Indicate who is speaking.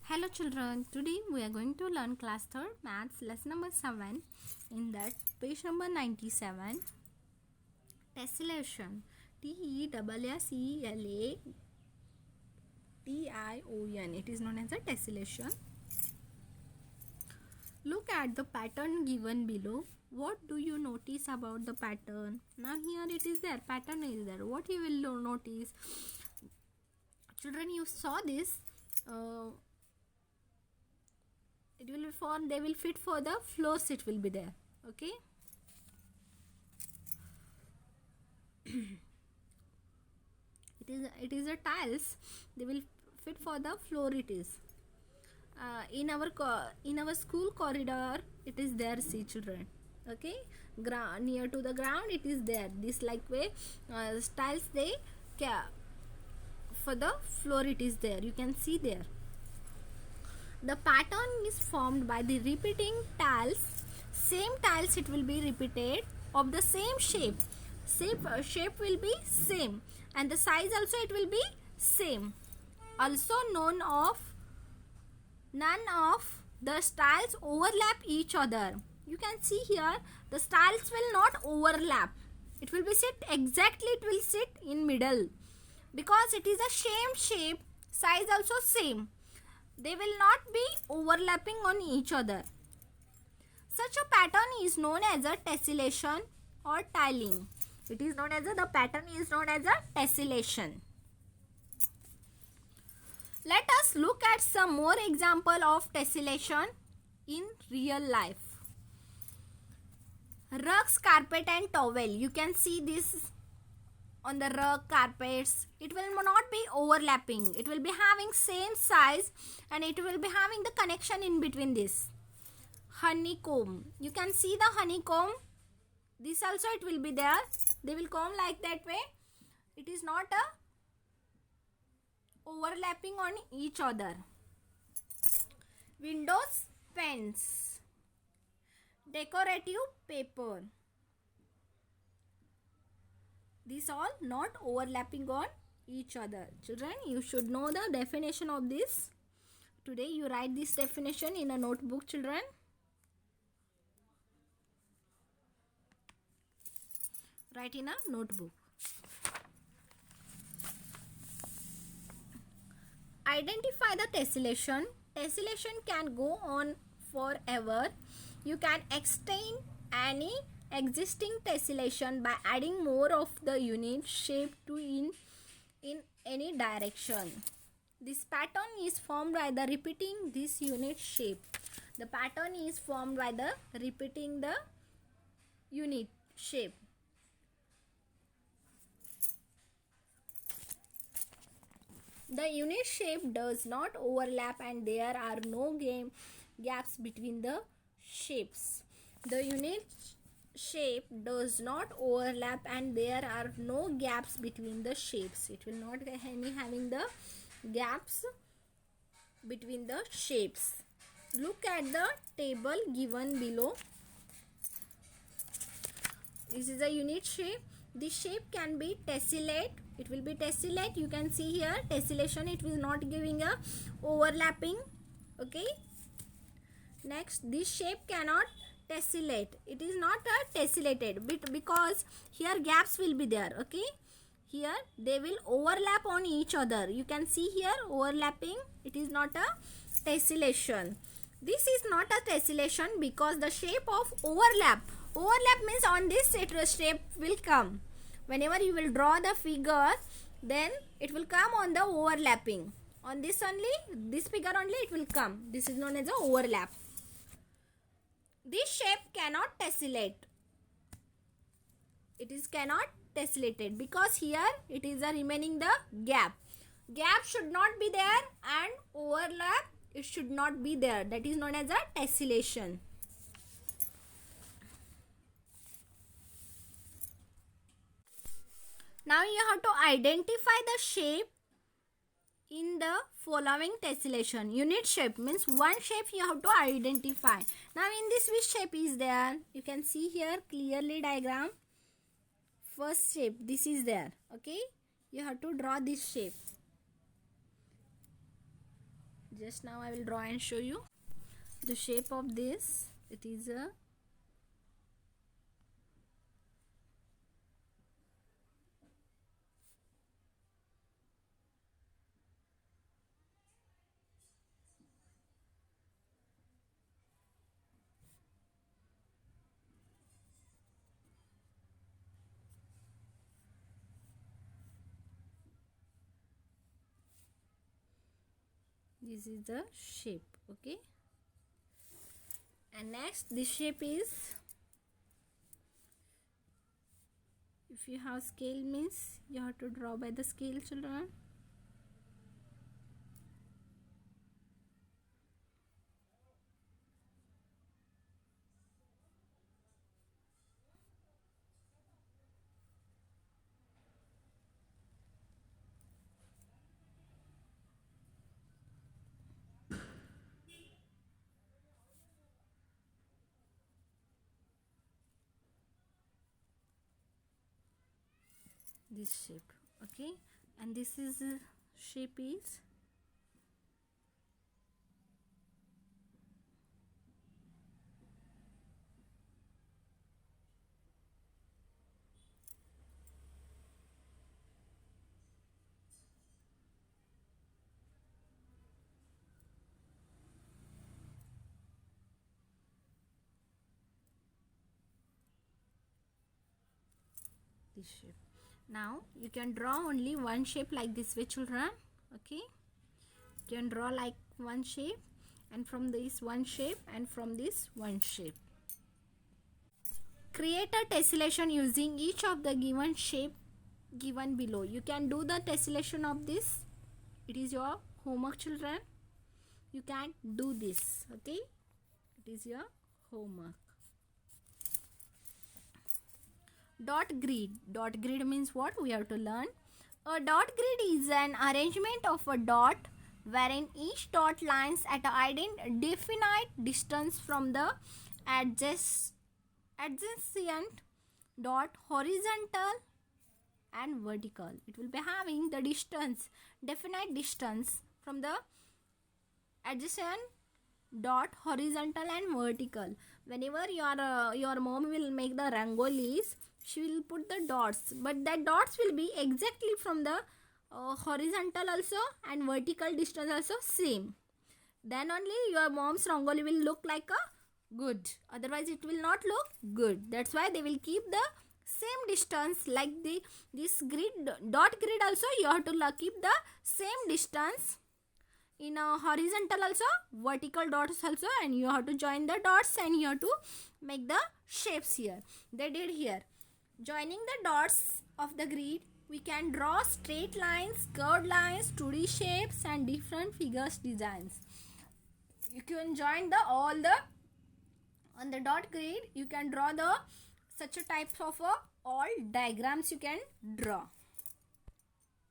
Speaker 1: Hello children, today we are going to learn class 3rd maths lesson number 7. In that page number 97, tessellation, Tessellation, it is known as a tessellation. Look at the pattern given below. What do you notice about the pattern? Now here it is there, pattern is there. What you will notice? Children, you saw this. It will form, they will fit for the floors, it will be there. Okay, it is a tiles, they will fit for the floor. It is in our school corridor, it is there. See children, okay, near to the ground it is there. This like way tiles they for the floor, it is there. You can see there. The pattern is formed by the repeating tiles. Same tiles it will be repeated of the same shape. Shape will be same and the size also it will be same. Also none of the tiles overlap each other. You can see here the tiles will not overlap. It will be sit exactly. It will sit in middle because it is a same shape. Size also same. They will not be overlapping on each other. Such a pattern is known as a tessellation or tiling. It is known as the pattern is known as a tessellation. Let us look at some more example of tessellation in real life. Rugs, carpet and towel. You can see this on the rug, carpets. It will not be overlapping. It will be having same size and it will be having the connection in between this. Honeycomb. You can see the honeycomb. This also it will be there. They will comb like that way. It is not a overlapping on each other. Windows, pens. Decorative paper. These all not overlapping on each other. Children, you should know the definition of this. Today you write this definition in a notebook, children. Write in a notebook. Identify the tessellation. Tessellation can go on forever. You can extend any existing tessellation by adding more of the unit shape to in any direction. This pattern is formed by the repeating this unit shape. The pattern is formed by the repeating the unit shape. The unit shape does not overlap and there are no gaps between the shapes. The unit shape does not overlap and there are no gaps between the shapes. It will not be having the gaps between the shapes. Look at the table given below. This is a unit shape. This shape can be tessellate. It will be tessellate. You can see here tessellation. It will not giving a overlapping. Okay. Next, this shape cannot tessellate. It is not a tessellated because here gaps will be there. Okay. Here they will overlap on each other. You can see here overlapping. It is not a tessellation. This is not a tessellation because the shape of overlap. Overlap means on this shape will come. Whenever you will draw the figure, then it will come on the overlapping. On this only, this figure only it will come. This is known as a overlap. This shape cannot tessellate. It is cannot tessellated because here it is a remaining the gap. Gap should not be there and overlap it should not be there. That is known as a tessellation. Now you have to identify the shape in the following tessellation. Unit shape means one shape you have to identify. Now in this which shape is there? You can see here clearly diagram. First shape, this is there. Okay. You have to draw this shape. Just now I will draw and show you the shape of this. It is a this is the shape. Okay, and next this shape is, if you have scale means you have to draw by the scale, children. This shape. Okay, and this is shape is this shape. Now you can draw only one shape like this way, children. Okay, you can draw like one shape, and from this one shape, and from this one shape. Create a tessellation using each of the given shape given below. You can do the tessellation of this. It is your homework, children. You can do this. Okay, it is your homework. Dot grid. Dot grid means what? We have to learn. A dot grid is an arrangement of a dot wherein each dot lies at a definite distance from the adjacent dot, horizontal and vertical. It will be having the distance, definite distance from the adjacent dot, horizontal and vertical. Whenever your mom will make the rangolis, she will put the dots, but that dots will be exactly from the horizontal also and vertical distance also same. Then only your mom's rangoli will look like a good, otherwise it will not look good. That's why they will keep the same distance, like this grid, dot grid also you have to keep the same distance in a horizontal also, vertical dots also, and you have to join the dots and you have to make the shapes here. They did here. Joining the dots of the grid, we can draw straight lines, curved lines, 2D shapes and different figures designs. You can join on the dot grid, you can draw the such a types of all diagrams you can draw.